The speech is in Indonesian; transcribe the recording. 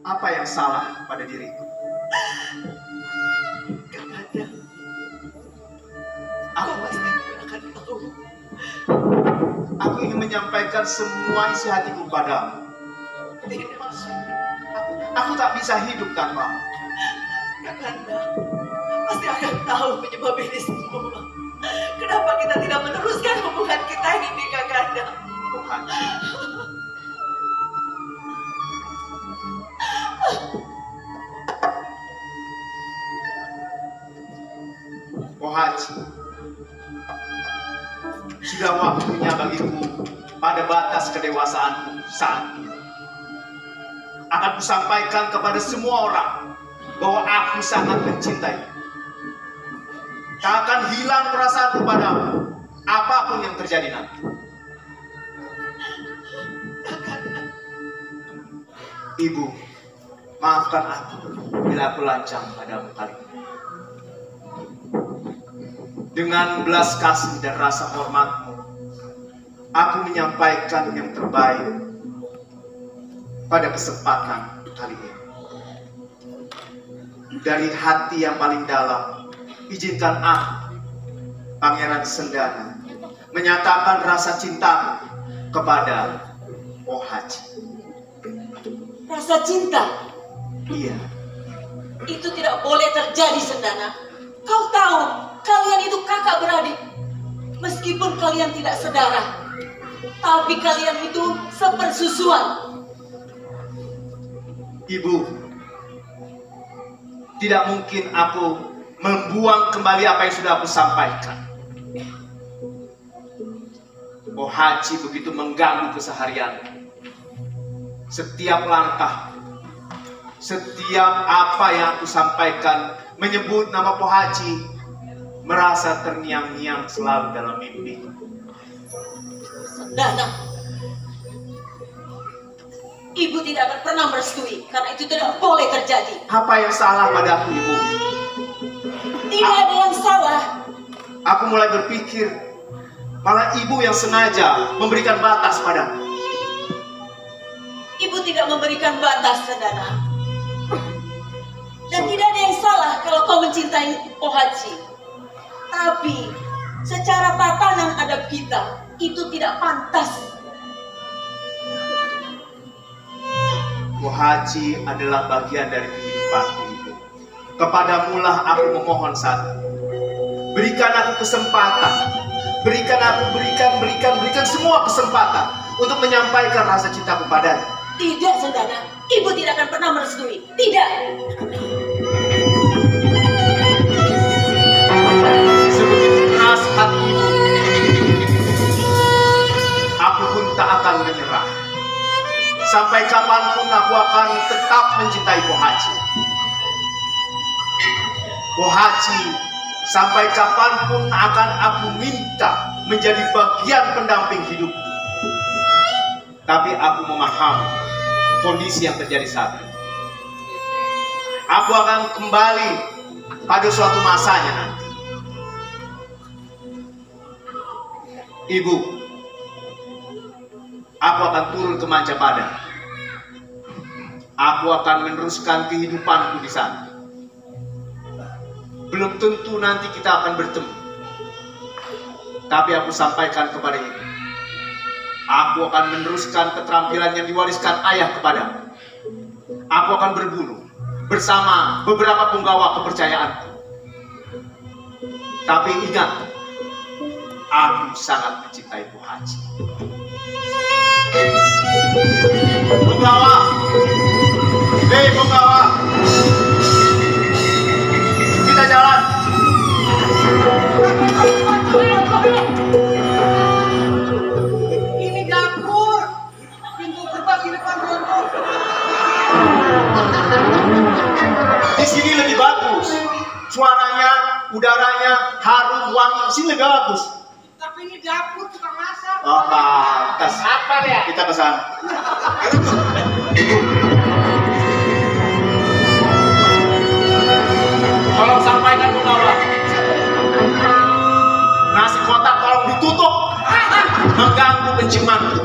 Apa yang salah pada diriku? Kakanda, Aku kau pasti akan tahu. Aku ingin menyampaikan semua isi hatiku padamu. Tidak, Aku tak bisa hidup tanpamu. Kakanda pasti akan tahu penyebab ini semua. Kenapa kita tidak meneruskan hubungan kita ini, Kakanda? Tuhan, Haji, sudah waktunya bagiku pada batas kedewasaanku saat ini. Akan kusampaikan kepada semua orang bahwa aku sangat mencintai. Tak akan hilang perasaanku padamu, apapun yang terjadi nanti. Ibu, maafkan aku bila aku lancang padamu kali ini. Dengan belas kasih dan rasa hormatmu, aku menyampaikan yang terbaik pada kesempatan kali ini. Dari hati yang paling dalam, izinkan aku, Pangeran Sendana, menyatakan rasa cintaku kepada Haji. Rasa cinta? Iya. Itu tidak boleh terjadi, Sendana. Kau tahu, kalian itu kakak beradik. Meskipun kalian tidak sedarah, tapi kalian itu sepersusuan. Ibu, tidak mungkin aku membuang kembali apa yang sudah aku sampaikan. Haji begitu mengganggu keseharianku. Setiap langkah, setiap apa yang aku sampaikan menyebut nama Haji, merasa terngiang-ngiang selalu dalam mimpi. Sendana, Ibu tidak akan pernah merestui, karena itu tidak boleh terjadi. Apa yang salah padaku, Ibu? Tidak ada yang salah. Aku mulai berpikir, malah Ibu yang sengaja memberikan batas padaku. Ibu tidak memberikan batas, Sendana. Dan tidak ada yang salah kalau kau mencintai Haji. Tapi secara tatanan adab kita itu tidak pantas. Haji adalah bagian dari kehidupanku, Ibu. Kepadamulah aku memohon saat ini. Berikan aku kesempatan. Berikan semua kesempatan untuk menyampaikan rasa cintaku padanya. Tidak, Sendana. Ibu tidak akan pernah merestui. Tidak. Sebegitu keras hati Ibu, aku pun tak akan menyerah. Sampai kapanpun aku akan tetap mencintai Haji. Haji, sampai kapanpun akan aku minta menjadi bagian pendamping hidupku. Tapi aku memahami kondisi yang terjadi saat ini. Aku akan kembali pada suatu masanya nanti. Ibu, aku akan turun ke Majapahit. Aku akan meneruskan kehidupanku di sana. Belum tentu nanti kita akan bertemu. Tapi aku sampaikan kepada ibu, aku akan meneruskan keterampilan yang diwariskan ayah kepadamu. Aku akan berburu bersama beberapa penggawa kepercayaanku. Tapi ingat, aku sangat mencintai Haji. Penggawa, hei penggawa, kita jalan. Ini dapur. Pintu gerbang di depan rontok. Di sini lebih bagus. Suaranya, udaranya, harum, wangi. Di sini lebih bagus. Tapi ini dapur tukang masak. Oh, pantas. Apa ya? Kita ke sana. Tolong sampaikan ke bawah. Nasi kotak tolong ditutup. Mengganggu penciumanku.